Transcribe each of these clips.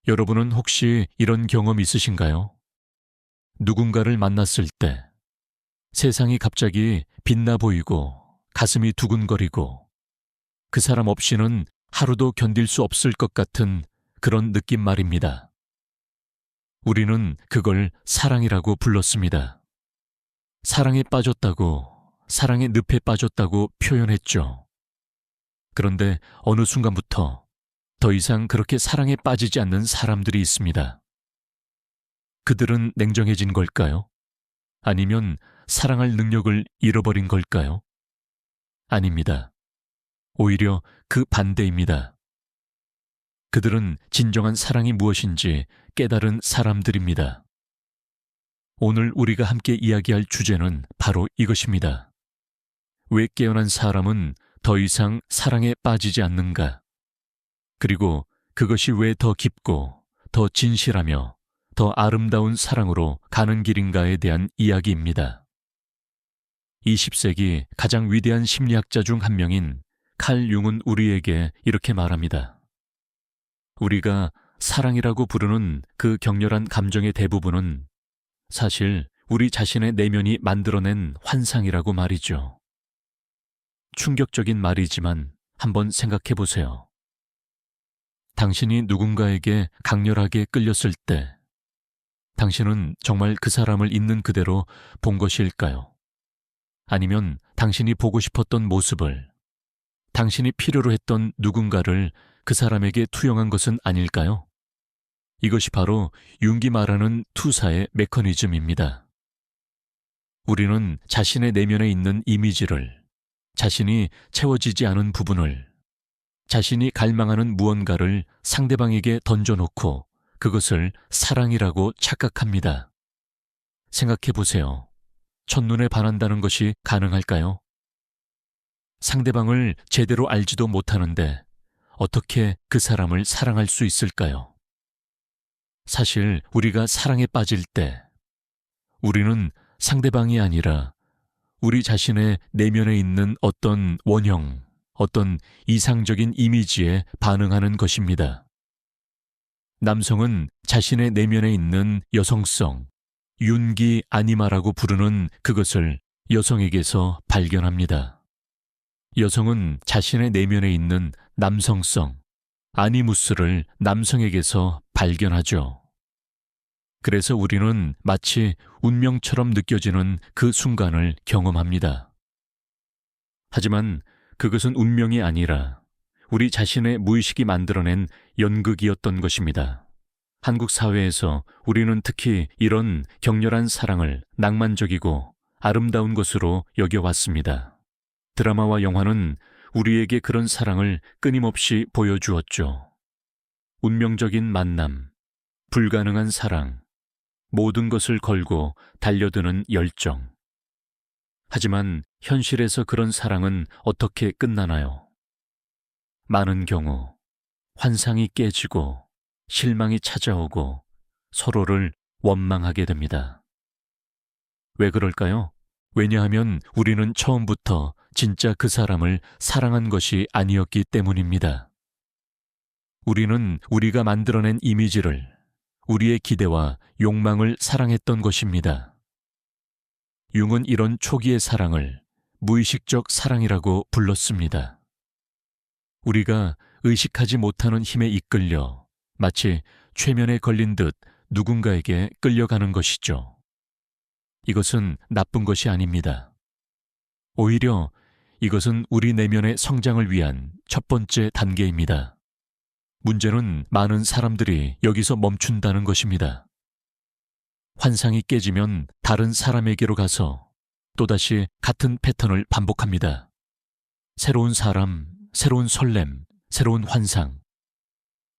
여러분은 혹시 이런 경험 있으신가요? 누군가를 만났을 때 세상이 갑자기 빛나 보이고 가슴이 두근거리고 그 사람 없이는 하루도 견딜 수 없을 것 같은 그런 느낌 말입니다. 우리는 그걸 사랑이라고 불렀습니다. 사랑에 빠졌다고, 사랑의 늪에 빠졌다고 표현했죠. 그런데 어느 순간부터 더 이상 그렇게 사랑에 빠지지 않는 사람들이 있습니다. 그들은 냉정해진 걸까요? 아니면 사랑할 능력을 잃어버린 걸까요? 아닙니다. 오히려 그 반대입니다. 그들은 진정한 사랑이 무엇인지 깨달은 사람들입니다. 오늘 우리가 함께 이야기할 주제는 바로 이것입니다. 왜 깨어난 사람은 더 이상 사랑에 빠지지 않는가? 그리고 그것이 왜 더 깊고 더 진실하며 더 아름다운 사랑으로 가는 길인가에 대한 이야기입니다. 20세기 가장 위대한 심리학자 중 한 명인 칼 융은 우리에게 이렇게 말합니다. 우리가 사랑이라고 부르는 그 격렬한 감정의 대부분은 사실 우리 자신의 내면이 만들어낸 환상이라고 말이죠. 충격적인 말이지만 한번 생각해 보세요. 당신이 누군가에게 강렬하게 끌렸을 때 당신은 정말 그 사람을 있는 그대로 본 것일까요? 아니면 당신이 보고 싶었던 모습을, 당신이 필요로 했던 누군가를 그 사람에게 투영한 것은 아닐까요? 이것이 바로 융이 말하는 투사의 메커니즘입니다. 우리는 자신의 내면에 있는 이미지를, 자신이 채워지지 않은 부분을, 자신이 갈망하는 무언가를 상대방에게 던져놓고 그것을 사랑이라고 착각합니다. 생각해 보세요. 첫눈에 반한다는 것이 가능할까요? 상대방을 제대로 알지도 못하는데 어떻게 그 사람을 사랑할 수 있을까요? 사실 우리가 사랑에 빠질 때 우리는 상대방이 아니라 우리 자신의 내면에 있는 어떤 원형, 어떤 이상적인 이미지에 반응하는 것입니다. 남성은 자신의 내면에 있는 여성성, 윤기 아니마라고 부르는 그것을 여성에게서 발견합니다. 여성은 자신의 내면에 있는 남성성, 아니무스를 남성에게서 발견하죠. 그래서 우리는 마치 운명처럼 느껴지는 그 순간을 경험합니다. 하지만 그것은 운명이 아니라 우리 자신의 무의식이 만들어낸 연극이었던 것입니다. 한국 사회에서 우리는 특히 이런 격렬한 사랑을 낭만적이고 아름다운 것으로 여겨왔습니다. 드라마와 영화는 우리에게 그런 사랑을 끊임없이 보여주었죠. 운명적인 만남, 불가능한 사랑, 모든 것을 걸고 달려드는 열정. 하지만 현실에서 그런 사랑은 어떻게 끝나나요? 많은 경우 환상이 깨지고 실망이 찾아오고 서로를 원망하게 됩니다. 왜 그럴까요? 왜냐하면 우리는 처음부터 진짜 그 사람을 사랑한 것이 아니었기 때문입니다. 우리는 우리가 만들어낸 이미지를, 우리의 기대와 욕망을 사랑했던 것입니다. 융은 이런 초기의 사랑을 무의식적 사랑이라고 불렀습니다. 우리가 의식하지 못하는 힘에 이끌려 마치 최면에 걸린 듯 누군가에게 끌려가는 것이죠. 이것은 나쁜 것이 아닙니다. 오히려 이것은 우리 내면의 성장을 위한 첫 번째 단계입니다. 문제는 많은 사람들이 여기서 멈춘다는 것입니다. 환상이 깨지면 다른 사람에게로 가서 또다시 같은 패턴을 반복합니다. 새로운 사람, 새로운 설렘, 새로운 환상,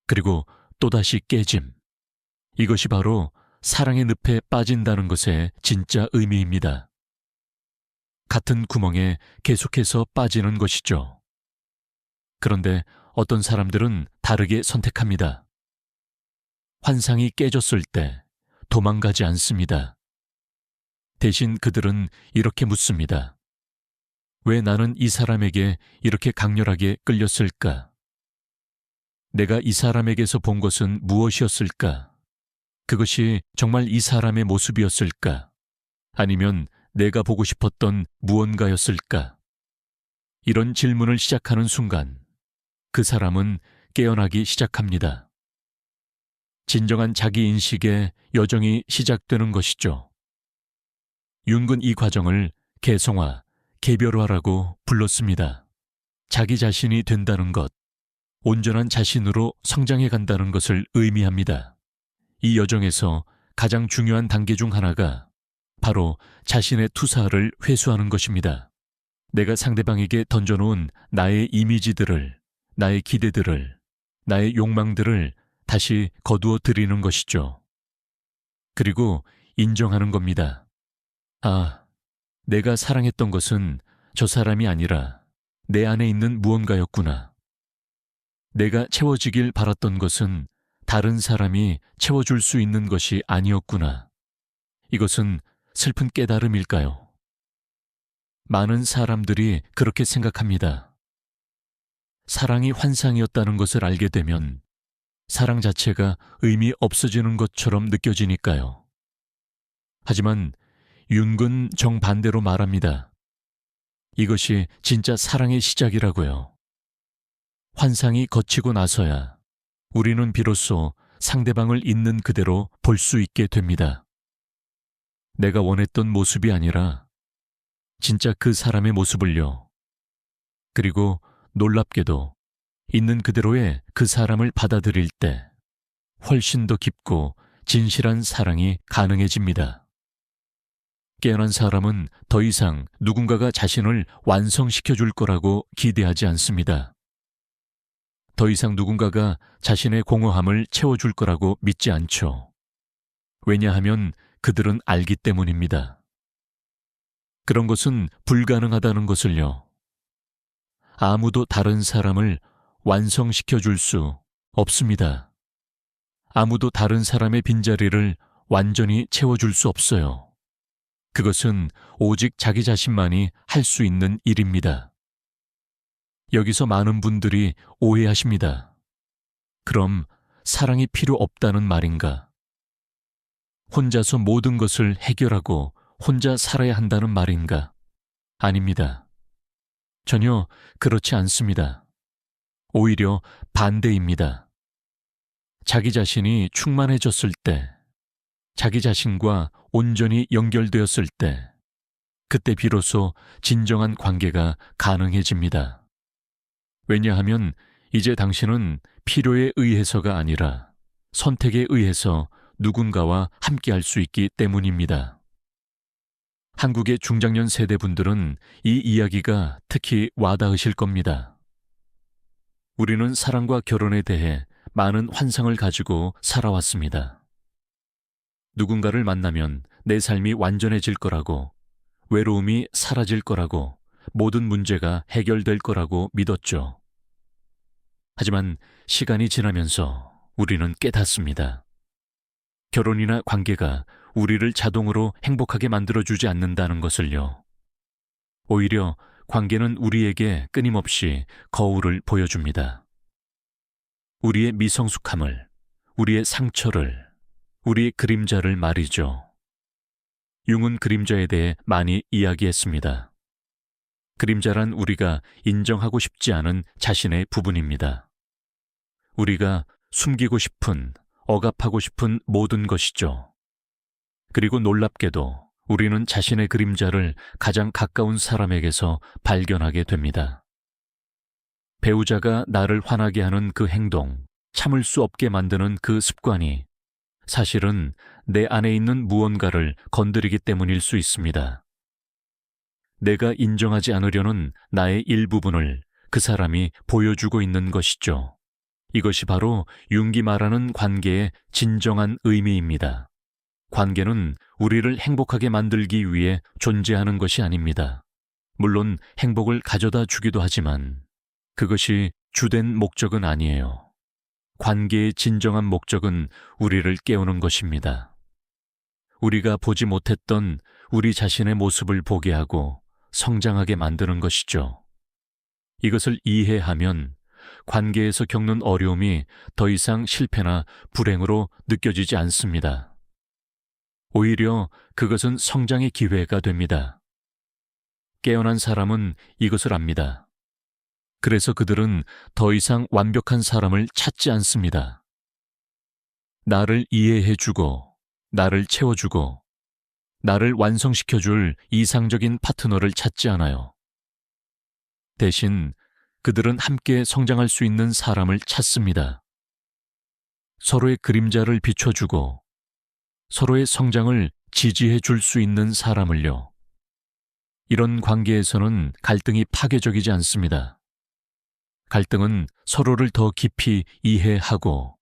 그리고 또다시 깨짐. 이것이 바로 사랑의 늪에 빠진다는 것의 진짜 의미입니다. 같은 구멍에 계속해서 빠지는 것이죠. 그런데 어떤 사람들은 다르게 선택합니다. 환상이 깨졌을 때 도망가지 않습니다. 대신 그들은 이렇게 묻습니다. 왜 나는 이 사람에게 이렇게 강렬하게 끌렸을까? 내가 이 사람에게서 본 것은 무엇이었을까? 그것이 정말 이 사람의 모습이었을까? 아니면 내가 보고 싶었던 무언가였을까? 이런 질문을 시작하는 순간 그 사람은 깨어나기 시작합니다. 진정한 자기인식의 여정이 시작되는 것이죠. 융은 이 과정을 개성화, 개별화라고 불렀습니다. 자기 자신이 된다는 것, 온전한 자신으로 성장해 간다는 것을 의미합니다. 이 여정에서 가장 중요한 단계 중 하나가 바로 자신의 투사를 회수하는 것입니다. 내가 상대방에게 던져놓은 나의 이미지들을, 나의 기대들을, 나의 욕망들을 다시 거두어 드리는 것이죠. 그리고 인정하는 겁니다. 아, 내가 사랑했던 것은 저 사람이 아니라 내 안에 있는 무언가였구나. 내가 채워지길 바랐던 것은 다른 사람이 채워줄 수 있는 것이 아니었구나. 이것은 슬픈 깨달음일까요? 많은 사람들이 그렇게 생각합니다. 사랑이 환상이었다는 것을 알게 되면 사랑 자체가 의미 없어지는 것처럼 느껴지니까요. 하지만 융은 정반대로 말합니다. 이것이 진짜 사랑의 시작이라고요. 환상이 거치고 나서야 우리는 비로소 상대방을 있는 그대로 볼 수 있게 됩니다. 내가 원했던 모습이 아니라 진짜 그 사람의 모습을요. 그리고 놀랍게도 있는 그대로의 그 사람을 받아들일 때 훨씬 더 깊고 진실한 사랑이 가능해집니다. 깨어난 사람은 더 이상 누군가가 자신을 완성시켜 줄 거라고 기대하지 않습니다. 더 이상 누군가가 자신의 공허함을 채워줄 거라고 믿지 않죠. 왜냐하면 그들은 알기 때문입니다. 그런 것은 불가능하다는 것을요. 아무도 다른 사람을 완성시켜 줄 수 없습니다. 아무도 다른 사람의 빈자리를 완전히 채워줄 수 없어요. 그것은 오직 자기 자신만이 할 수 있는 일입니다. 여기서 많은 분들이 오해하십니다. 그럼 사랑이 필요 없다는 말인가? 혼자서 모든 것을 해결하고 혼자 살아야 한다는 말인가? 아닙니다. 전혀 그렇지 않습니다. 오히려 반대입니다. 자기 자신이 충만해졌을 때, 자기 자신과 온전히 연결되었을 때, 그때 비로소 진정한 관계가 가능해집니다. 왜냐하면 이제 당신은 필요에 의해서가 아니라 선택에 의해서 누군가와 함께할 수 있기 때문입니다. 한국의 중장년 세대분들은 이 이야기가 특히 와닿으실 겁니다. 우리는 사랑과 결혼에 대해 많은 환상을 가지고 살아왔습니다. 누군가를 만나면 내 삶이 완전해질 거라고, 외로움이 사라질 거라고, 모든 문제가 해결될 거라고 믿었죠. 하지만 시간이 지나면서 우리는 깨닫습니다. 결혼이나 관계가 우리를 자동으로 행복하게 만들어주지 않는다는 것을요. 오히려 관계는 우리에게 끊임없이 거울을 보여줍니다. 우리의 미성숙함을, 우리의 상처를, 우리의 그림자를 말이죠. 융은 그림자에 대해 많이 이야기했습니다. 그림자란 우리가 인정하고 싶지 않은 자신의 부분입니다. 우리가 숨기고 싶은, 억압하고 싶은 모든 것이죠. 그리고 놀랍게도 우리는 자신의 그림자를 가장 가까운 사람에게서 발견하게 됩니다. 배우자가 나를 화나게 하는 그 행동, 참을 수 없게 만드는 그 습관이 사실은 내 안에 있는 무언가를 건드리기 때문일 수 있습니다. 내가 인정하지 않으려는 나의 일부분을 그 사람이 보여주고 있는 것이죠. 이것이 바로 융이 말하는 관계의 진정한 의미입니다. 관계는 우리를 행복하게 만들기 위해 존재하는 것이 아닙니다. 물론 행복을 가져다 주기도 하지만 그것이 주된 목적은 아니에요. 관계의 진정한 목적은 우리를 깨우는 것입니다. 우리가 보지 못했던 우리 자신의 모습을 보게 하고 성장하게 만드는 것이죠. 이것을 이해하면 관계에서 겪는 어려움이 더 이상 실패나 불행으로 느껴지지 않습니다. 오히려 그것은 성장의 기회가 됩니다. 깨어난 사람은 이것을 압니다. 그래서 그들은 더 이상 완벽한 사람을 찾지 않습니다. 나를 이해해주고, 나를 채워주고, 나를 완성시켜줄 이상적인 파트너를 찾지 않아요. 대신 그들은 함께 성장할 수 있는 사람을 찾습니다. 서로의 그림자를 비춰주고, 서로의 성장을 지지해 줄 수 있는 사람을요. 이런 관계에서는 갈등이 파괴적이지 않습니다. 갈등은 서로를 더 깊이 이해하고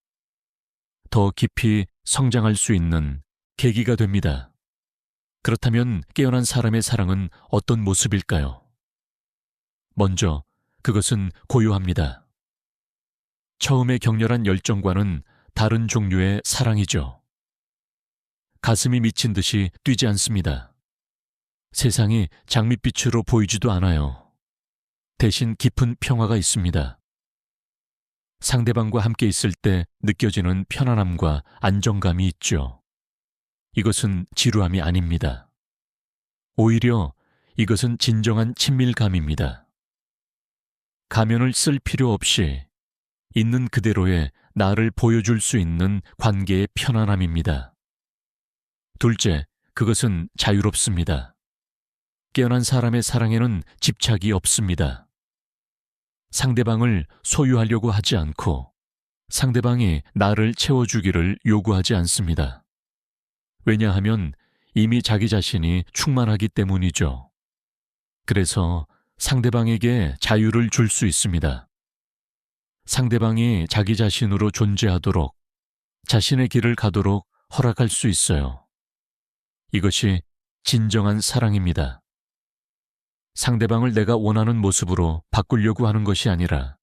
더 깊이 성장할 수 있는 계기가 됩니다. 그렇다면 깨어난 사람의 사랑은 어떤 모습일까요? 먼저 그것은 고요합니다. 처음에 격렬한 열정과는 다른 종류의 사랑이죠. 가슴이 미친 듯이 뛰지 않습니다. 세상이 장밋빛으로 보이지도 않아요. 대신 깊은 평화가 있습니다. 상대방과 함께 있을 때 느껴지는 편안함과 안정감이 있죠. 이것은 지루함이 아닙니다. 오히려 이것은 진정한 친밀감입니다. 가면을 쓸 필요 없이 있는 그대로의 나를 보여줄 수 있는 관계의 편안함입니다. 둘째, 그것은 자유롭습니다. 깨어난 사람의 사랑에는 집착이 없습니다. 상대방을 소유하려고 하지 않고 상대방이 나를 채워주기를 요구하지 않습니다. 왜냐하면 이미 자기 자신이 충만하기 때문이죠. 그래서 상대방에게 자유를 줄 수 있습니다. 상대방이 자기 자신으로 존재하도록, 자신의 길을 가도록 허락할 수 있어요. 이것이 진정한 사랑입니다. 상대방을 내가 원하는 모습으로 바꾸려고 하는 것이 아니라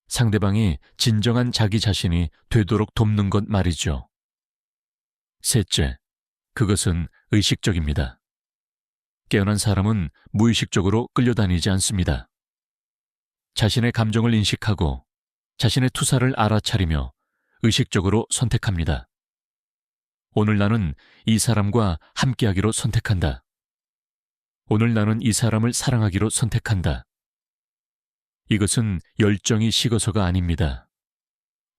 상대방이 진정한 자기 자신이 되도록 돕는 것 말이죠. 셋째, 그것은 의식적입니다. 깨어난 사람은 무의식적으로 끌려다니지 않습니다. 자신의 감정을 인식하고 자신의 투사를 알아차리며 의식적으로 선택합니다. 오늘 나는 이 사람과 함께하기로 선택한다. 오늘 나는 이 사람을 사랑하기로 선택한다. 이것은 열정이 식어서가 아닙니다.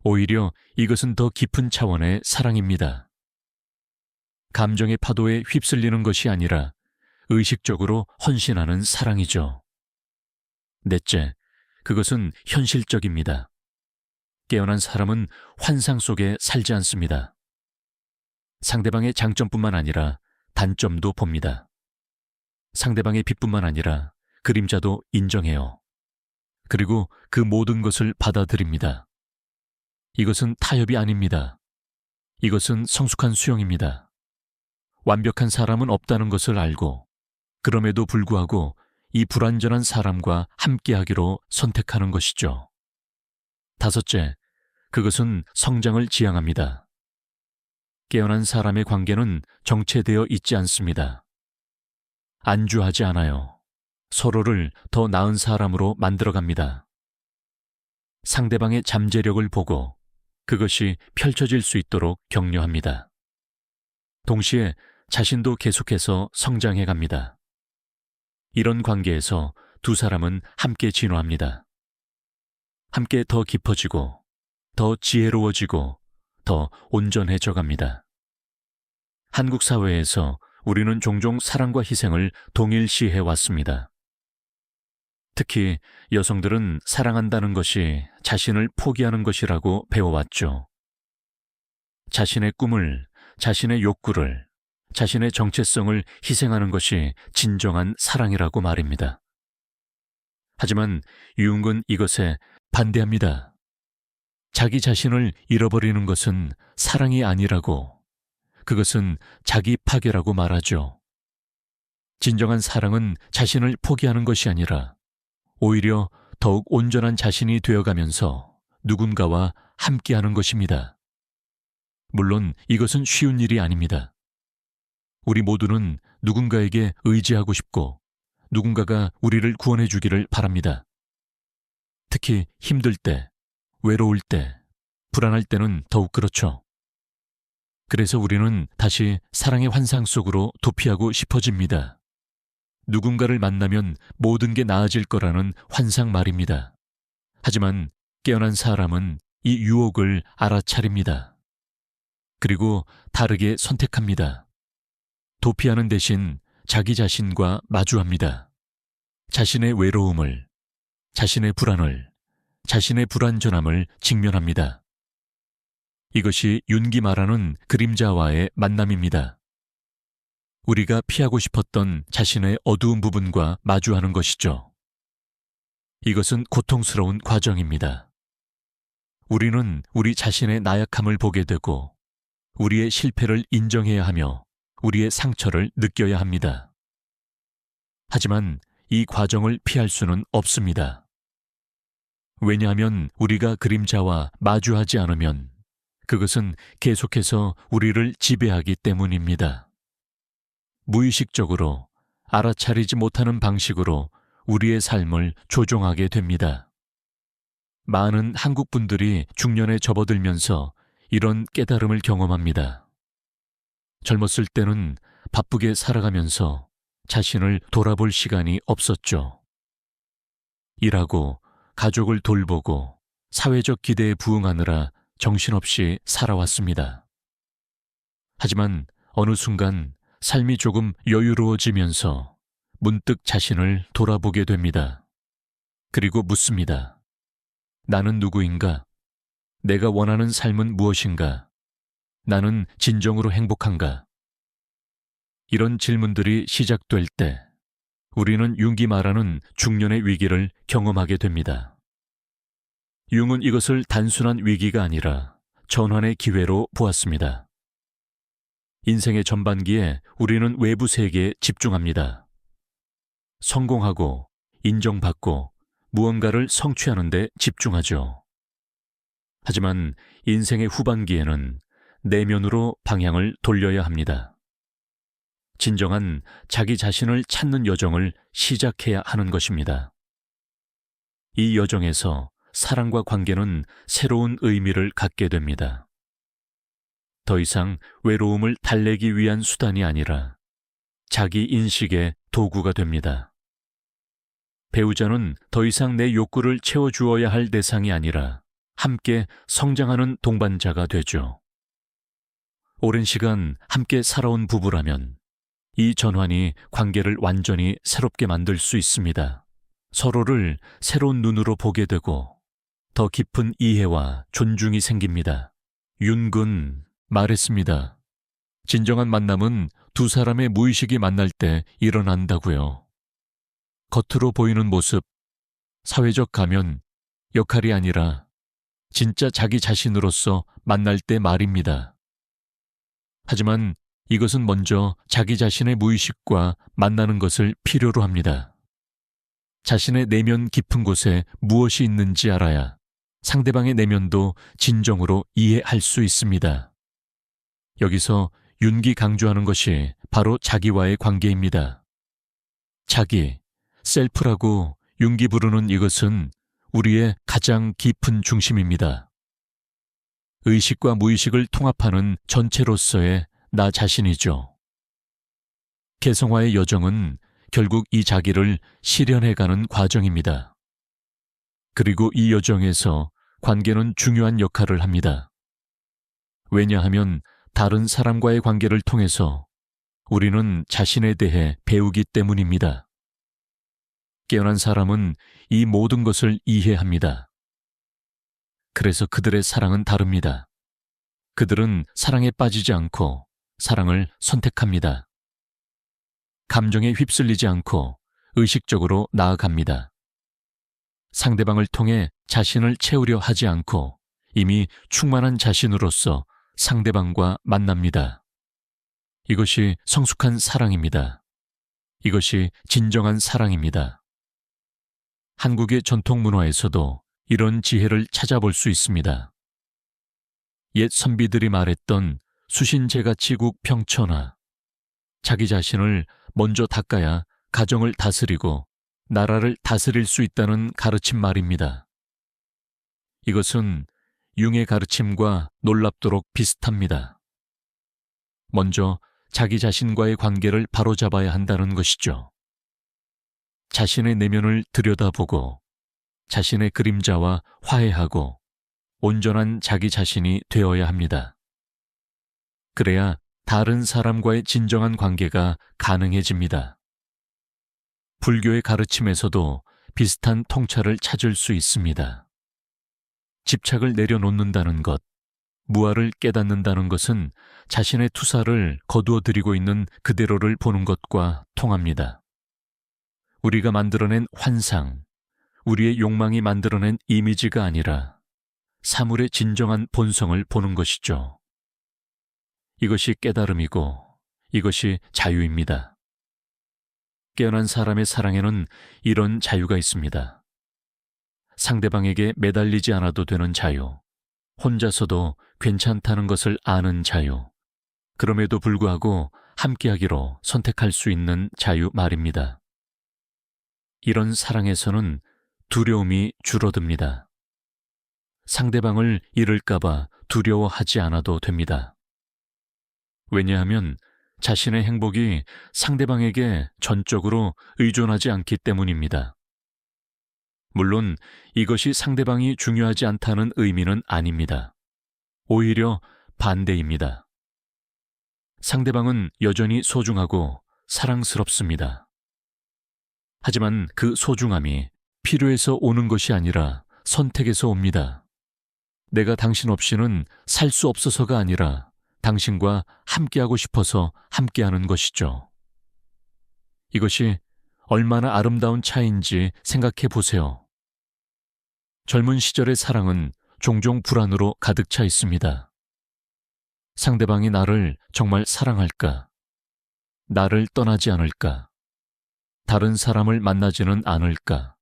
오히려 이것은 더 깊은 차원의 사랑입니다. 감정의 파도에 휩쓸리는 것이 아니라 의식적으로 헌신하는 사랑이죠. 넷째, 그것은 현실적입니다. 깨어난 사람은 환상 속에 살지 않습니다. 상대방의 장점뿐만 아니라 단점도 봅니다. 상대방의 빛뿐만 아니라 그림자도 인정해요. 그리고 그 모든 것을 받아들입니다. 이것은 타협이 아닙니다. 이것은 성숙한 수용입니다. 완벽한 사람은 없다는 것을 알고 그럼에도 불구하고 이 불완전한 사람과 함께하기로 선택하는 것이죠. 다섯째, 그것은 성장을 지향합니다. 깨어난 사람의 관계는 정체되어 있지 않습니다. 안주하지 않아요. 서로를 더 나은 사람으로 만들어갑니다. 상대방의 잠재력을 보고 그것이 펼쳐질 수 있도록 격려합니다. 동시에 자신도 계속해서 성장해갑니다. 이런 관계에서 두 사람은 함께 진화합니다. 함께 더 깊어지고, 더 지혜로워지고, 더 온전해져 갑니다. 한국 사회에서 우리는 종종 사랑과 희생을 동일시해 왔습니다. 특히 여성들은 사랑한다는 것이 자신을 포기하는 것이라고 배워왔죠. 자신의 꿈을, 자신의 욕구를, 자신의 정체성을 희생하는 것이 진정한 사랑이라고 말입니다. 하지만 유흥은 이것에 반대합니다. 자기 자신을 잃어버리는 것은 사랑이 아니라고, 그것은 자기 파괴라고 말하죠. 진정한 사랑은 자신을 포기하는 것이 아니라 오히려 더욱 온전한 자신이 되어가면서 누군가와 함께하는 것입니다. 물론 이것은 쉬운 일이 아닙니다. 우리 모두는 누군가에게 의지하고 싶고 누군가가 우리를 구원해 주기를 바랍니다. 특히 힘들 때, 외로울 때, 불안할 때는 더욱 그렇죠. 그래서 우리는 다시 사랑의 환상 속으로 도피하고 싶어집니다. 누군가를 만나면 모든 게 나아질 거라는 환상 말입니다. 하지만 깨어난 사람은 이 유혹을 알아차립니다. 그리고 다르게 선택합니다. 도피하는 대신 자기 자신과 마주합니다. 자신의 외로움을, 자신의 불안을, 자신의 불완전함을 직면합니다. 이것이 윤기 말하는 그림자와의 만남입니다. 우리가 피하고 싶었던 자신의 어두운 부분과 마주하는 것이죠. 이것은 고통스러운 과정입니다. 우리는 우리 자신의 나약함을 보게 되고 우리의 실패를 인정해야 하며 우리의 상처를 느껴야 합니다. 하지만 이 과정을 피할 수는 없습니다. 왜냐하면 우리가 그림자와 마주하지 않으면 그것은 계속해서 우리를 지배하기 때문입니다. 무의식적으로 알아차리지 못하는 방식으로 우리의 삶을 조종하게 됩니다. 많은 한국 분들이 중년에 접어들면서 이런 깨달음을 경험합니다. 젊었을 때는 바쁘게 살아가면서 자신을 돌아볼 시간이 없었죠. 일하고 가족을 돌보고 사회적 기대에 부응하느라 정신없이 살아왔습니다. 하지만 어느 순간 삶이 조금 여유로워지면서 문득 자신을 돌아보게 됩니다. 그리고 묻습니다. 나는 누구인가? 내가 원하는 삶은 무엇인가? 나는 진정으로 행복한가? 이런 질문들이 시작될 때 우리는 융이 말하는 중년의 위기를 경험하게 됩니다. 융은 이것을 단순한 위기가 아니라 전환의 기회로 보았습니다. 인생의 전반기에 우리는 외부 세계에 집중합니다. 성공하고 인정받고 무언가를 성취하는 데 집중하죠. 하지만 인생의 후반기에는 내면으로 방향을 돌려야 합니다. 진정한 자기 자신을 찾는 여정을 시작해야 하는 것입니다. 이 여정에서 사랑과 관계는 새로운 의미를 갖게 됩니다. 더 이상 외로움을 달래기 위한 수단이 아니라 자기 인식의 도구가 됩니다. 배우자는 더 이상 내 욕구를 채워주어야 할 대상이 아니라 함께 성장하는 동반자가 되죠. 오랜 시간 함께 살아온 부부라면 이 전환이 관계를 완전히 새롭게 만들 수 있습니다. 서로를 새로운 눈으로 보게 되고 더 깊은 이해와 존중이 생깁니다. 윤근 말했습니다. 진정한 만남은 두 사람의 무의식이 만날 때 일어난다고요. 겉으로 보이는 모습, 사회적 가면, 역할이 아니라 진짜 자기 자신으로서 만날 때 말입니다. 하지만 이것은 먼저 자기 자신의 무의식과 만나는 것을 필요로 합니다. 자신의 내면 깊은 곳에 무엇이 있는지 알아야 상대방의 내면도 진정으로 이해할 수 있습니다. 여기서 윤기 강조하는 것이 바로 자기와의 관계입니다. 자기, 셀프라고 윤기 부르는 이것은 우리의 가장 깊은 중심입니다. 의식과 무의식을 통합하는 전체로서의 나 자신이죠. 개성화의 여정은 결국 이 자기를 실현해가는 과정입니다. 그리고 이 여정에서 관계는 중요한 역할을 합니다. 왜냐하면 다른 사람과의 관계를 통해서 우리는 자신에 대해 배우기 때문입니다. 깨어난 사람은 이 모든 것을 이해합니다. 그래서 그들의 사랑은 다릅니다. 그들은 사랑에 빠지지 않고 사랑을 선택합니다. 감정에 휩쓸리지 않고 의식적으로 나아갑니다. 상대방을 통해 자신을 채우려 하지 않고 이미 충만한 자신으로서 상대방과 만납니다. 이것이 성숙한 사랑입니다. 이것이 진정한 사랑입니다. 한국의 전통 문화에서도 이런 지혜를 찾아볼 수 있습니다. 옛 선비들이 말했던 수신제가치국 평천하, 자기 자신을 먼저 닦아야 가정을 다스리고 나라를 다스릴 수 있다는 가르침 말입니다. 이것은 융의 가르침과 놀랍도록 비슷합니다. 먼저 자기 자신과의 관계를 바로잡아야 한다는 것이죠. 자신의 내면을 들여다보고 자신의 그림자와 화해하고 온전한 자기 자신이 되어야 합니다. 그래야 다른 사람과의 진정한 관계가 가능해집니다. 불교의 가르침에서도 비슷한 통찰을 찾을 수 있습니다. 집착을 내려놓는다는 것, 무아를 깨닫는다는 것은 자신의 투사를 거두어들이고 있는 그대로를 보는 것과 통합니다. 우리가 만들어낸 환상, 우리의 욕망이 만들어낸 이미지가 아니라 사물의 진정한 본성을 보는 것이죠. 이것이 깨달음이고 이것이 자유입니다. 깨어난 사람의 사랑에는 이런 자유가 있습니다. 상대방에게 매달리지 않아도 되는 자유, 혼자서도 괜찮다는 것을 아는 자유, 그럼에도 불구하고 함께하기로 선택할 수 있는 자유 말입니다. 이런 사랑에서는 두려움이 줄어듭니다. 상대방을 잃을까봐 두려워하지 않아도 됩니다. 왜냐하면 자신의 행복이 상대방에게 전적으로 의존하지 않기 때문입니다. 물론 이것이 상대방이 중요하지 않다는 의미는 아닙니다. 오히려 반대입니다. 상대방은 여전히 소중하고 사랑스럽습니다. 하지만 그 소중함이 필요해서 오는 것이 아니라 선택에서 옵니다. 내가 당신 없이는 살 수 없어서가 아니라 당신과 함께하고 싶어서 함께하는 것이죠. 이것이 얼마나 아름다운 차이인지 생각해 보세요. 젊은 시절의 사랑은 종종 불안으로 가득 차 있습니다. 상대방이 나를 정말 사랑할까? 나를 떠나지 않을까? 다른 사람을 만나지는 않을까?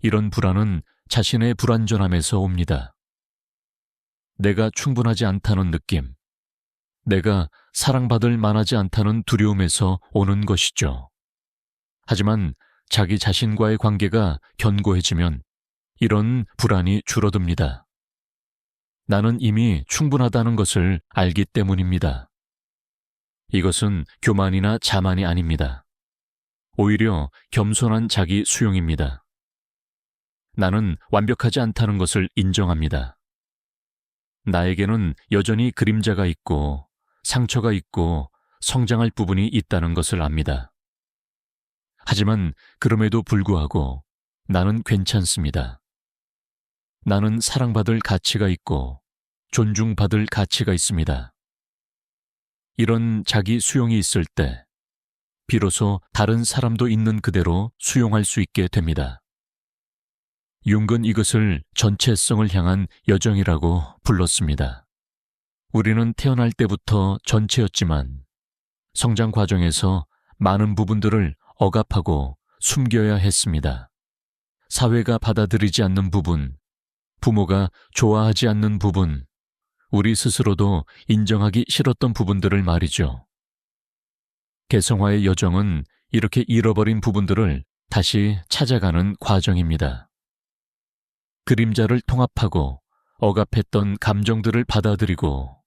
이런 불안은 자신의 불완전함에서 옵니다. 내가 충분하지 않다는 느낌, 내가 사랑받을 만하지 않다는 두려움에서 오는 것이죠. 하지만 자기 자신과의 관계가 견고해지면 이런 불안이 줄어듭니다. 나는 이미 충분하다는 것을 알기 때문입니다. 이것은 교만이나 자만이 아닙니다. 오히려 겸손한 자기 수용입니다. 나는 완벽하지 않다는 것을 인정합니다. 나에게는 여전히 그림자가 있고 상처가 있고 성장할 부분이 있다는 것을 압니다. 하지만 그럼에도 불구하고 나는 괜찮습니다. 나는 사랑받을 가치가 있고 존중받을 가치가 있습니다. 이런 자기 수용이 있을 때 비로소 다른 사람도 있는 그대로 수용할 수 있게 됩니다. 융은 이것을 전체성을 향한 여정이라고 불렀습니다. 우리는 태어날 때부터 전체였지만 성장 과정에서 많은 부분들을 억압하고 숨겨야 했습니다. 사회가 받아들이지 않는 부분, 부모가 좋아하지 않는 부분, 우리 스스로도 인정하기 싫었던 부분들을 말이죠. 개성화의 여정은 이렇게 잃어버린 부분들을 다시 찾아가는 과정입니다. 그림자를 통합하고 억압했던 감정들을 받아들이고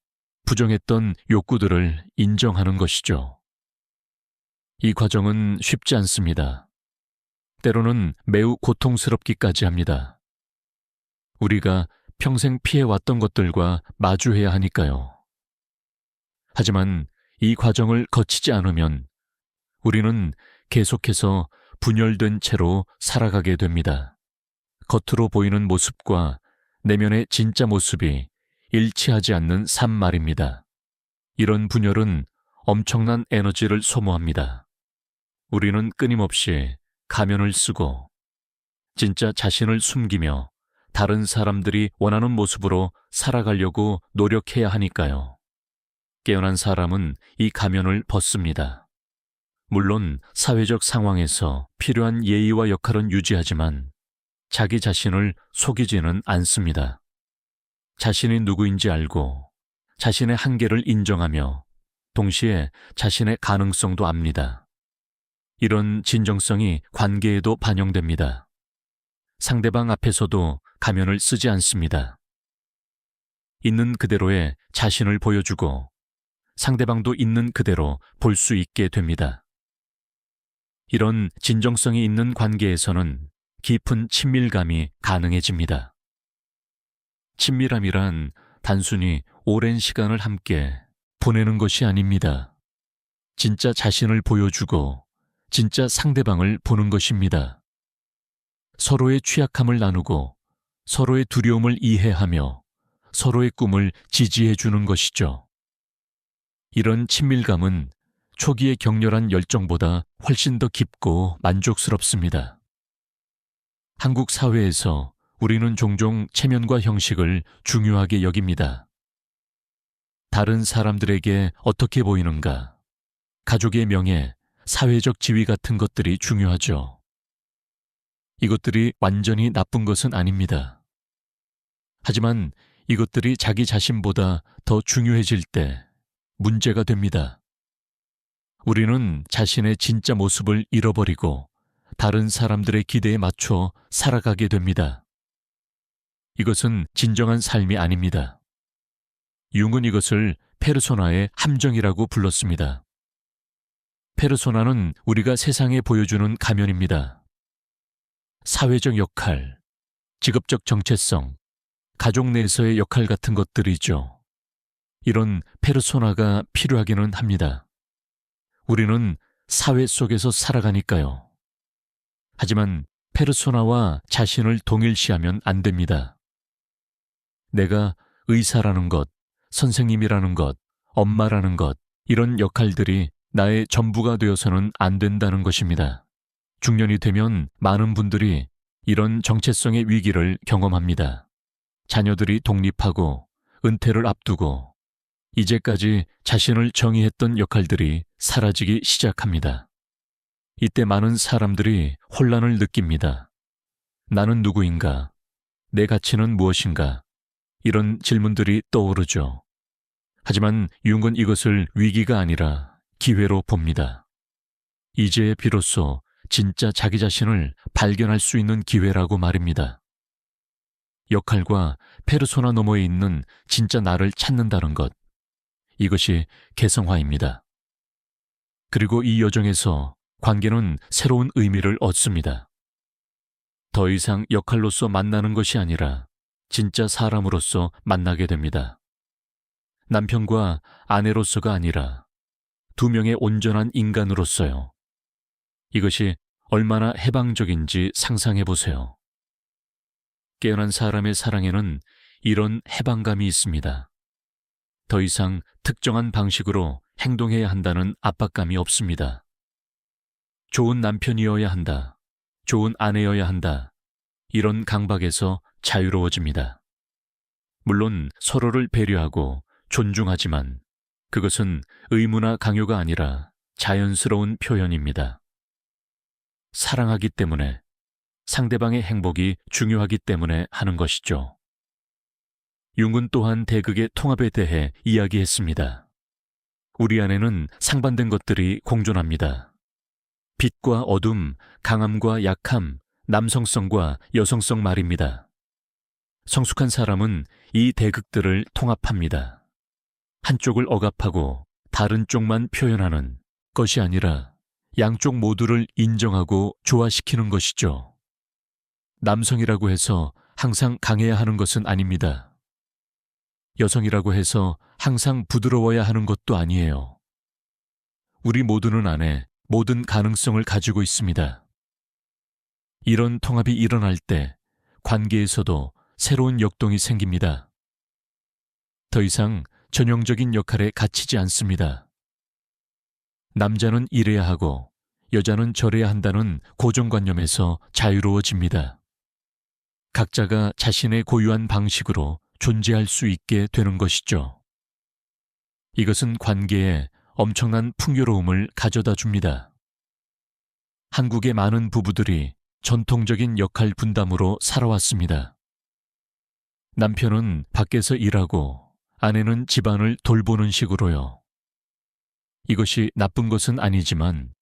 부정했던 욕구들을 인정하는 것이죠. 이 과정은 쉽지 않습니다. 때로는 매우 고통스럽기까지 합니다. 우리가 평생 피해왔던 것들과 마주해야 하니까요. 하지만 이 과정을 거치지 않으면 우리는 계속해서 분열된 채로 살아가게 됩니다. 겉으로 보이는 모습과 내면의 진짜 모습이 일치하지 않는 삶 말입니다. 이런 분열은 엄청난 에너지를 소모합니다. 우리는 끊임없이 가면을 쓰고 진짜 자신을 숨기며 다른 사람들이 원하는 모습으로 살아가려고 노력해야 하니까요. 깨어난 사람은 이 가면을 벗습니다. 물론 사회적 상황에서 필요한 예의와 역할은 유지하지만 자기 자신을 속이지는 않습니다. 자신이 누구인지 알고 자신의 한계를 인정하며 동시에 자신의 가능성도 압니다. 이런 진정성이 관계에도 반영됩니다. 상대방 앞에서도 가면을 쓰지 않습니다. 있는 그대로의 자신을 보여주고 상대방도 있는 그대로 볼 수 있게 됩니다. 이런 진정성이 있는 관계에서는 깊은 친밀감이 가능해집니다. 친밀함이란 단순히 오랜 시간을 함께 보내는 것이 아닙니다. 진짜 자신을 보여주고 진짜 상대방을 보는 것입니다. 서로의 취약함을 나누고 서로의 두려움을 이해하며 서로의 꿈을 지지해 주는 것이죠. 이런 친밀감은 초기의 격렬한 열정보다 훨씬 더 깊고 만족스럽습니다. 한국 사회에서 우리는 종종 체면과 형식을 중요하게 여깁니다. 다른 사람들에게 어떻게 보이는가, 가족의 명예, 사회적 지위 같은 것들이 중요하죠. 이것들이 완전히 나쁜 것은 아닙니다. 하지만 이것들이 자기 자신보다 더 중요해질 때 문제가 됩니다. 우리는 자신의 진짜 모습을 잃어버리고 다른 사람들의 기대에 맞춰 살아가게 됩니다. 이것은 진정한 삶이 아닙니다. 융은 이것을 페르소나의 함정이라고 불렀습니다. 페르소나는 우리가 세상에 보여주는 가면입니다. 사회적 역할, 직업적 정체성, 가족 내에서의 역할 같은 것들이죠. 이런 페르소나가 필요하기는 합니다. 우리는 사회 속에서 살아가니까요. 하지만 페르소나와 자신을 동일시하면 안 됩니다. 내가 의사라는 것, 선생님이라는 것, 엄마라는 것, 이런 역할들이 나의 전부가 되어서는 안 된다는 것입니다. 중년이 되면 많은 분들이 이런 정체성의 위기를 경험합니다. 자녀들이 독립하고 은퇴를 앞두고 이제까지 자신을 정의했던 역할들이 사라지기 시작합니다. 이때 많은 사람들이 혼란을 느낍니다. 나는 누구인가? 내 가치는 무엇인가? 이런 질문들이 떠오르죠. 하지만 융은 이것을 위기가 아니라 기회로 봅니다. 이제 비로소 진짜 자기 자신을 발견할 수 있는 기회라고 말입니다. 역할과 페르소나 너머에 있는 진짜 나를 찾는다는 것, 이것이 개성화입니다. 그리고 이 여정에서 관계는 새로운 의미를 얻습니다. 더 이상 역할로서 만나는 것이 아니라 진짜 사람으로서 만나게 됩니다. 남편과 아내로서가 아니라 두 명의 온전한 인간으로서요. 이것이 얼마나 해방적인지 상상해 보세요. 깨어난 사람의 사랑에는 이런 해방감이 있습니다. 더 이상 특정한 방식으로 행동해야 한다는 압박감이 없습니다. 좋은 남편이어야 한다, 좋은 아내여야 한다, 이런 강박에서 자유로워집니다. 물론 서로를 배려하고 존중하지만 그것은 의무나 강요가 아니라 자연스러운 표현입니다. 사랑하기 때문에, 상대방의 행복이 중요하기 때문에 하는 것이죠. 융은 또한 대극의 통합에 대해 이야기했습니다. 우리 안에는 상반된 것들이 공존합니다. 빛과 어둠, 강함과 약함, 남성성과 여성성 말입니다. 성숙한 사람은 이 대극들을 통합합니다. 한쪽을 억압하고 다른 쪽만 표현하는 것이 아니라 양쪽 모두를 인정하고 조화시키는 것이죠. 남성이라고 해서 항상 강해야 하는 것은 아닙니다. 여성이라고 해서 항상 부드러워야 하는 것도 아니에요. 우리 모두는 안에 모든 가능성을 가지고 있습니다. 이런 통합이 일어날 때 관계에서도 새로운 역동이 생깁니다. 더 이상 전형적인 역할에 갇히지 않습니다. 남자는 이래야 하고 여자는 저래야 한다는 고정관념에서 자유로워집니다. 각자가 자신의 고유한 방식으로 존재할 수 있게 되는 것이죠. 이것은 관계에 엄청난 풍요로움을 가져다 줍니다. 한국의 많은 부부들이 전통적인 역할 분담으로 살아왔습니다. 남편은 밖에서 일하고 아내는 집안을 돌보는 식으로요. 이것이 나쁜 것은 아니지만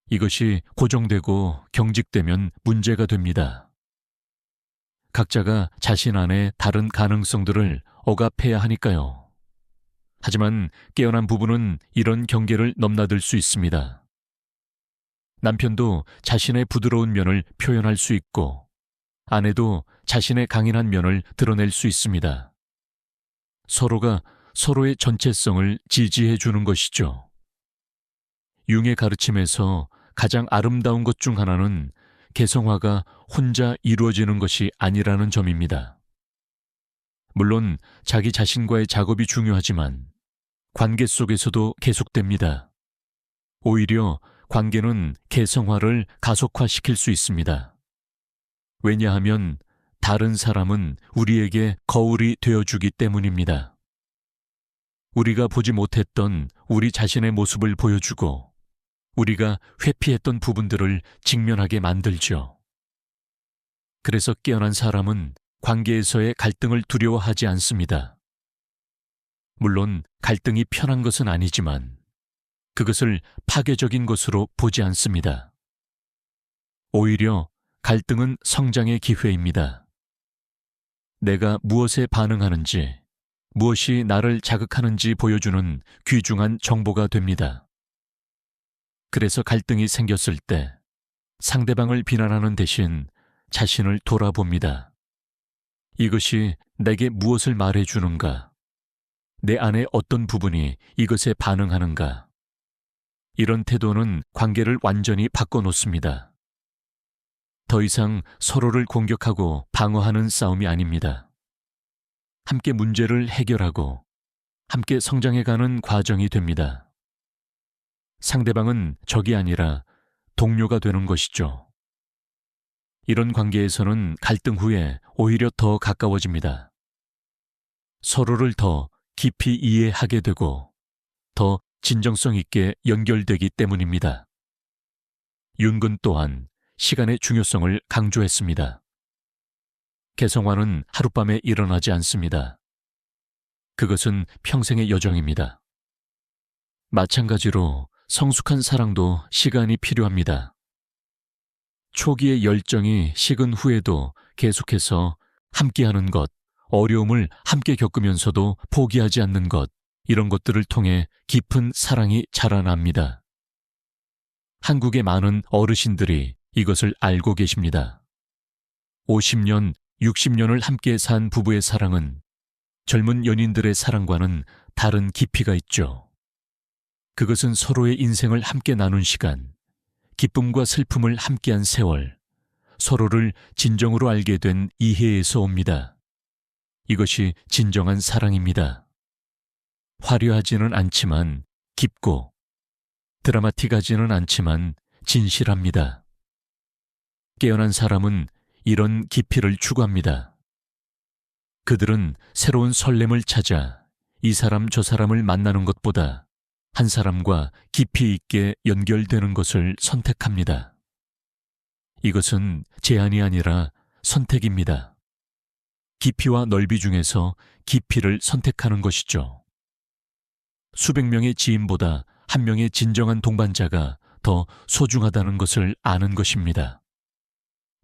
이것이 고정되고 경직되면 문제가 됩니다. 각자가 자신 안에 다른 가능성들을 억압해야 하니까요. 하지만 깨어난 부부는 이런 경계를 넘나들 수 있습니다. 남편도 자신의 부드러운 면을 표현할 수 있고, 아내도 자신의 강인한 면을 드러낼 수 있습니다. 서로가 서로의 전체성을 지지해 주는 것이죠. 융의 가르침에서 가장 아름다운 것 중 하나는 개성화가 혼자 이루어지는 것이 아니라는 점입니다. 물론 자기 자신과의 작업이 중요하지만 관계 속에서도 계속됩니다. 오히려 관계는 개성화를 가속화시킬 수 있습니다. 왜냐하면 다른 사람은 우리에게 거울이 되어주기 때문입니다. 우리가 보지 못했던 우리 자신의 모습을 보여주고 우리가 회피했던 부분들을 직면하게 만들죠. 그래서 깨어난 사람은 관계에서의 갈등을 두려워하지 않습니다. 물론 갈등이 편한 것은 아니지만 그것을 파괴적인 것으로 보지 않습니다. 오히려 갈등은 성장의 기회입니다. 내가 무엇에 반응하는지, 무엇이 나를 자극하는지 보여주는 귀중한 정보가 됩니다. 그래서 갈등이 생겼을 때 상대방을 비난하는 대신 자신을 돌아봅니다. 이것이 내게 무엇을 말해주는가? 내 안에 어떤 부분이 이것에 반응하는가? 이런 태도는 관계를 완전히 바꿔놓습니다. 더 이상 서로를 공격하고 방어하는 싸움이 아닙니다. 함께 문제를 해결하고 함께 성장해가는 과정이 됩니다. 상대방은 적이 아니라 동료가 되는 것이죠. 이런 관계에서는 갈등 후에 오히려 더 가까워집니다. 서로를 더 깊이 이해하게 되고 더 진정성 있게 연결되기 때문입니다. 윤근 또한 시간의 중요성을 강조했습니다. 개성화는 하룻밤에 일어나지 않습니다. 그것은 평생의 여정입니다. 마찬가지로 성숙한 사랑도 시간이 필요합니다. 초기의 열정이 식은 후에도 계속해서 함께하는 것, 어려움을 함께 겪으면서도 포기하지 않는 것, 이런 것들을 통해 깊은 사랑이 자라납니다. 한국의 많은 어르신들이 이것을 알고 계십니다. 50년, 60년을 함께 산 부부의 사랑은 젊은 연인들의 사랑과는 다른 깊이가 있죠. 그것은 서로의 인생을 함께 나눈 시간, 기쁨과 슬픔을 함께한 세월, 서로를 진정으로 알게 된 이해에서 옵니다. 이것이 진정한 사랑입니다. 화려하지는 않지만 깊고, 드라마틱하지는 않지만 진실합니다. 깨어난 사람은 이런 깊이를 추구합니다. 그들은 새로운 설렘을 찾아 이 사람 저 사람을 만나는 것보다 한 사람과 깊이 있게 연결되는 것을 선택합니다. 이것은 제한이 아니라 선택입니다. 깊이와 넓이 중에서 깊이를 선택하는 것이죠. 수백 명의 지인보다 한 명의 진정한 동반자가 더 소중하다는 것을 아는 것입니다.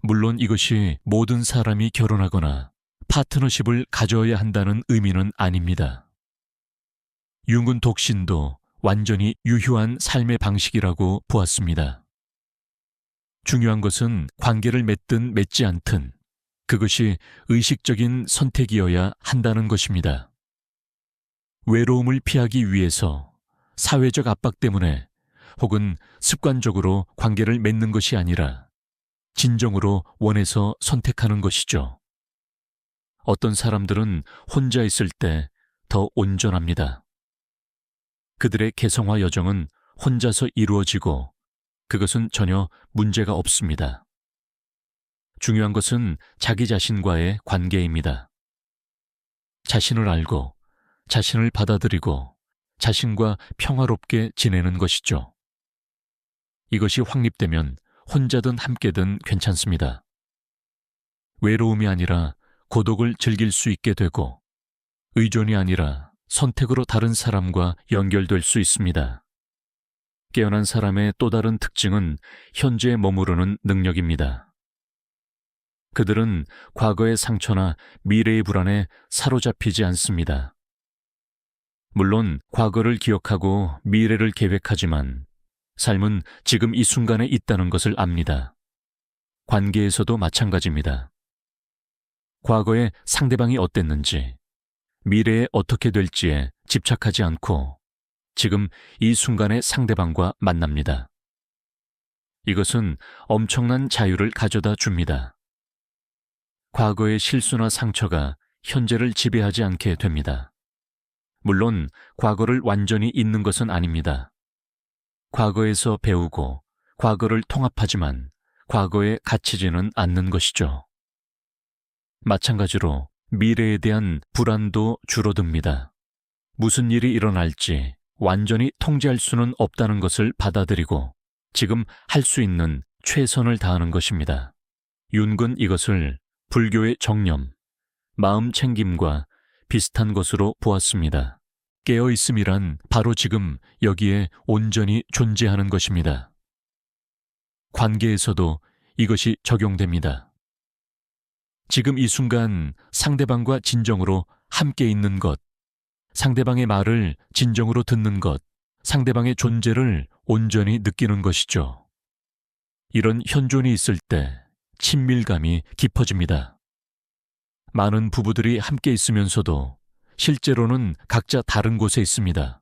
물론 이것이 모든 사람이 결혼하거나 파트너십을 가져야 한다는 의미는 아닙니다. 융은 독신도 완전히 유효한 삶의 방식이라고 보았습니다. 중요한 것은 관계를 맺든 맺지 않든 그것이 의식적인 선택이어야 한다는 것입니다. 외로움을 피하기 위해서 사회적 압박 때문에 혹은 습관적으로 관계를 맺는 것이 아니라 진정으로 원해서 선택하는 것이죠. 어떤 사람들은 혼자 있을 때 더 온전합니다. 그들의 개성화 여정은 혼자서 이루어지고 그것은 전혀 문제가 없습니다. 중요한 것은 자기 자신과의 관계입니다. 자신을 알고 자신을 받아들이고 자신과 평화롭게 지내는 것이죠. 이것이 확립되면 혼자든 함께든 괜찮습니다. 외로움이 아니라 고독을 즐길 수 있게 되고 의존이 아니라 선택으로 다른 사람과 연결될 수 있습니다. 깨어난 사람의 또 다른 특징은 현재에 머무르는 능력입니다. 그들은 과거의 상처나 미래의 불안에 사로잡히지 않습니다. 물론 과거를 기억하고 미래를 계획하지만 삶은 지금 이 순간에 있다는 것을 압니다. 관계에서도 마찬가지입니다. 과거에 상대방이 어땠는지, 미래에 어떻게 될지에 집착하지 않고 지금 이 순간의 상대방과 만납니다. 이것은 엄청난 자유를 가져다 줍니다. 과거의 실수나 상처가 현재를 지배하지 않게 됩니다. 물론 과거를 완전히 잊는 것은 아닙니다. 과거에서 배우고 과거를 통합하지만 과거에 갇히지는 않는 것이죠. 마찬가지로 미래에 대한 불안도 줄어듭니다. 무슨 일이 일어날지 완전히 통제할 수는 없다는 것을 받아들이고 지금 할 수 있는 최선을 다하는 것입니다. 윤근 이것을 불교의 정념, 마음 챙김과 비슷한 것으로 보았습니다. 깨어있음이란 바로 지금 여기에 온전히 존재하는 것입니다. 관계에서도 이것이 적용됩니다. 지금 이 순간 상대방과 진정으로 함께 있는 것, 상대방의 말을 진정으로 듣는 것, 상대방의 존재를 온전히 느끼는 것이죠. 이런 현존이 있을 때 친밀감이 깊어집니다. 많은 부부들이 함께 있으면서도 실제로는 각자 다른 곳에 있습니다.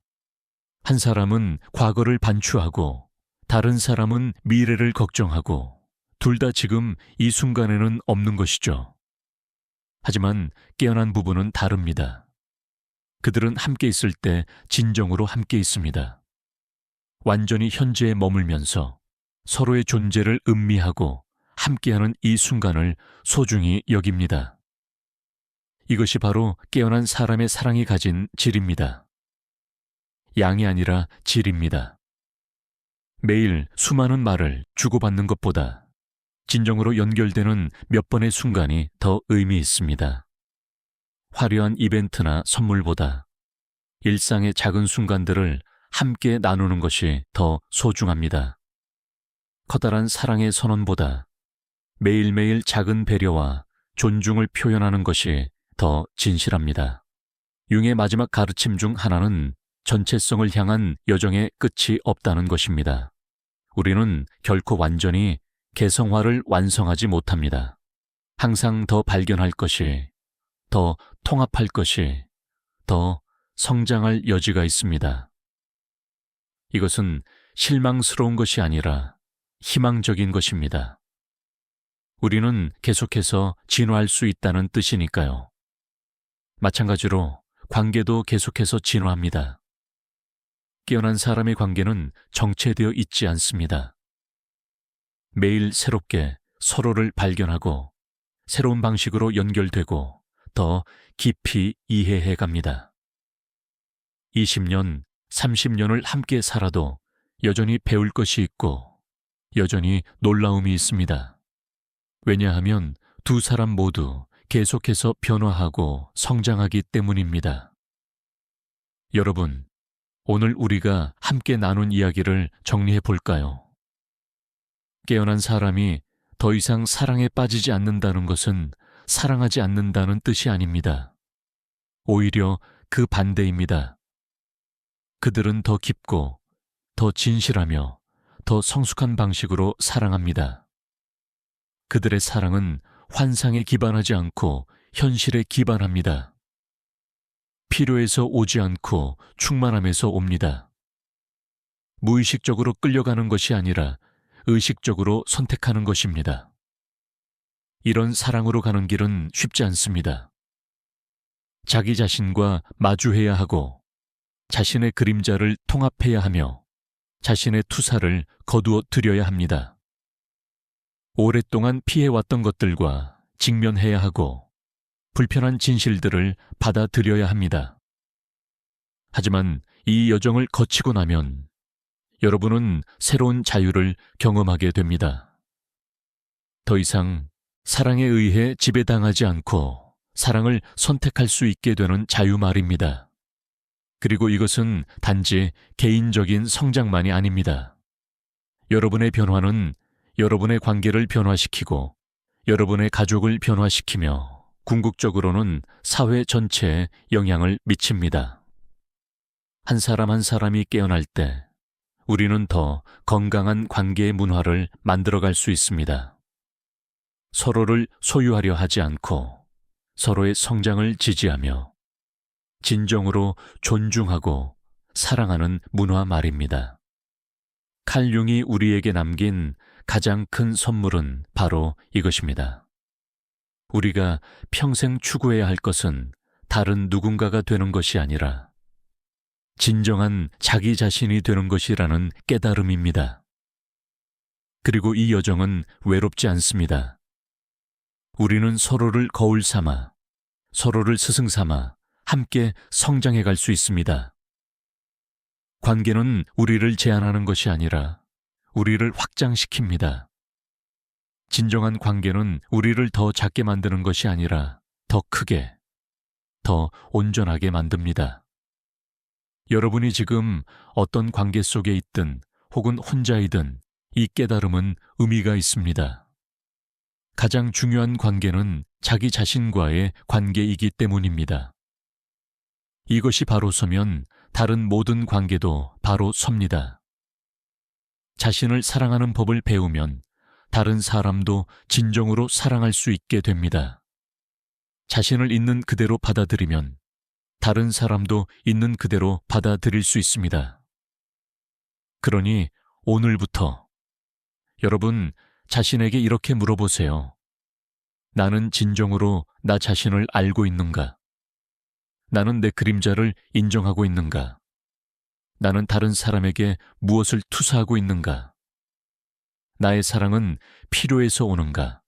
한 사람은 과거를 반추하고 다른 사람은 미래를 걱정하고 둘 다 지금 이 순간에는 없는 것이죠. 하지만 깨어난 부부는 다릅니다. 그들은 함께 있을 때 진정으로 함께 있습니다. 완전히 현재에 머물면서 서로의 존재를 음미하고 함께하는 이 순간을 소중히 여깁니다. 이것이 바로 깨어난 사람의 사랑이 가진 질입니다. 양이 아니라 질입니다. 매일 수많은 말을 주고받는 것보다 진정으로 연결되는 몇 번의 순간이 더 의미 있습니다. 화려한 이벤트나 선물보다 일상의 작은 순간들을 함께 나누는 것이 더 소중합니다. 커다란 사랑의 선언보다 매일매일 작은 배려와 존중을 표현하는 것이 더 진실합니다. 융의 마지막 가르침 중 하나는 전체성을 향한 여정의 끝이 없다는 것입니다. 우리는 결코 완전히 개성화를 완성하지 못합니다. 항상 더 발견할 것이, 더 통합할 것이, 더 성장할 여지가 있습니다. 이것은 실망스러운 것이 아니라 희망적인 것입니다. 우리는 계속해서 진화할 수 있다는 뜻이니까요. 마찬가지로 관계도 계속해서 진화합니다. 깨어난 사람의 관계는 정체되어 있지 않습니다. 매일 새롭게 서로를 발견하고 새로운 방식으로 연결되고 더 깊이 이해해 갑니다. 20년, 30년을 함께 살아도 여전히 배울 것이 있고 여전히 놀라움이 있습니다. 왜냐하면 두 사람 모두 계속해서 변화하고 성장하기 때문입니다. 여러분, 오늘 우리가 함께 나눈 이야기를 정리해 볼까요? 깨어난 사람이 더 이상 사랑에 빠지지 않는다는 것은 사랑하지 않는다는 뜻이 아닙니다. 오히려 그 반대입니다. 그들은 더 깊고 더 진실하며 더 성숙한 방식으로 사랑합니다. 그들의 사랑은 환상에 기반하지 않고 현실에 기반합니다. 필요에서 오지 않고 충만함에서 옵니다. 무의식적으로 끌려가는 것이 아니라 의식적으로 선택하는 것입니다. 이런 사랑으로 가는 길은 쉽지 않습니다. 자기 자신과 마주해야 하고 자신의 그림자를 통합해야 하며 자신의 투사를 거두어 들여야 합니다. 오랫동안 피해왔던 것들과 직면해야 하고 불편한 진실들을 받아들여야 합니다. 하지만 이 여정을 거치고 나면 여러분은 새로운 자유를 경험하게 됩니다. 더 이상 사랑에 의해 지배당하지 않고 사랑을 선택할 수 있게 되는 자유 말입니다. 그리고 이것은 단지 개인적인 성장만이 아닙니다. 여러분의 변화는 여러분의 관계를 변화시키고 여러분의 가족을 변화시키며 궁극적으로는 사회 전체에 영향을 미칩니다. 한 사람 한 사람이 깨어날 때 우리는 더 건강한 관계의 문화를 만들어갈 수 있습니다. 서로를 소유하려 하지 않고 서로의 성장을 지지하며 진정으로 존중하고 사랑하는 문화 말입니다. 칼 융이 우리에게 남긴 가장 큰 선물은 바로 이것입니다. 우리가 평생 추구해야 할 것은 다른 누군가가 되는 것이 아니라 진정한 자기 자신이 되는 것이라는 깨달음입니다. 그리고 이 여정은 외롭지 않습니다. 우리는 서로를 거울 삼아, 서로를 스승 삼아 함께 성장해 갈 수 있습니다. 관계는 우리를 제한하는 것이 아니라 우리를 확장시킵니다. 진정한 관계는 우리를 더 작게 만드는 것이 아니라 더 크게, 더 온전하게 만듭니다. 여러분이 지금 어떤 관계 속에 있든 혹은 혼자이든 이 깨달음은 의미가 있습니다. 가장 중요한 관계는 자기 자신과의 관계이기 때문입니다. 이것이 바로 서면 다른 모든 관계도 바로 섭니다. 자신을 사랑하는 법을 배우면 다른 사람도 진정으로 사랑할 수 있게 됩니다. 자신을 있는 그대로 받아들이면 다른 사람도 있는 그대로 받아들일 수 있습니다. 그러니 오늘부터 여러분 자신에게 이렇게 물어보세요. 나는 진정으로 나 자신을 알고 있는가? 나는 내 그림자를 인정하고 있는가? 나는 다른 사람에게 무엇을 투사하고 있는가? 나의 사랑은 필요해서 오는가?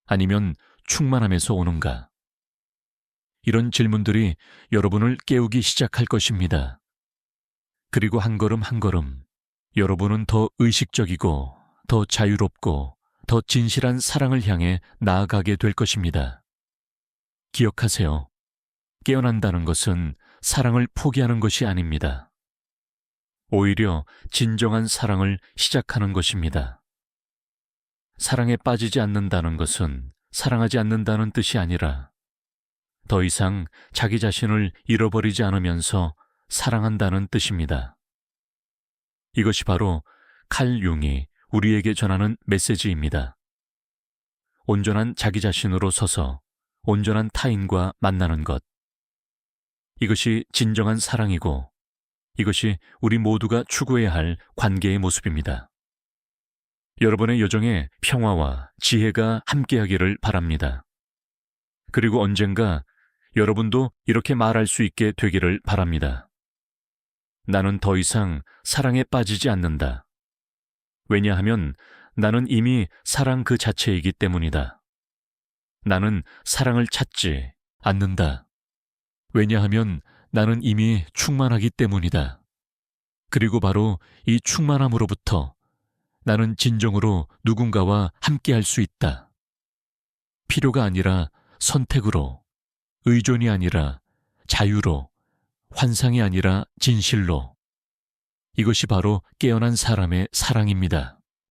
아니면 충만함에서 오는가? 이런 질문들이 여러분을 깨우기 시작할 것입니다. 그리고 한 걸음 한 걸음 여러분은 더 의식적이고 더 자유롭고 더 진실한 사랑을 향해 나아가게 될 것입니다. 기억하세요. 깨어난다는 것은 사랑을 포기하는 것이 아닙니다. 오히려 진정한 사랑을 시작하는 것입니다. 사랑에 빠지지 않는다는 것은 사랑하지 않는다는 뜻이 아니라 더 이상 자기 자신을 잃어버리지 않으면서 사랑한다는 뜻입니다. 이것이 바로 칼 융이 우리에게 전하는 메시지입니다. 온전한 자기 자신으로 서서 온전한 타인과 만나는 것. 이것이 진정한 사랑이고 이것이 우리 모두가 추구해야 할 관계의 모습입니다. 여러분의 여정에 평화와 지혜가 함께하기를 바랍니다. 그리고 언젠가 여러분도 이렇게 말할 수 있게 되기를 바랍니다. 나는 더 이상 사랑에 빠지지 않는다. 왜냐하면 나는 이미 사랑 그 자체이기 때문이다. 나는 사랑을 찾지 않는다. 왜냐하면 나는 이미 충만하기 때문이다. 그리고 바로 이 충만함으로부터 나는 진정으로 누군가와 함께할 수 있다. 필요가 아니라 선택으로, 의존이 아니라 자유로, 환상이 아니라 진실로. 이것이 바로 깨어난 사람의 사랑입니다.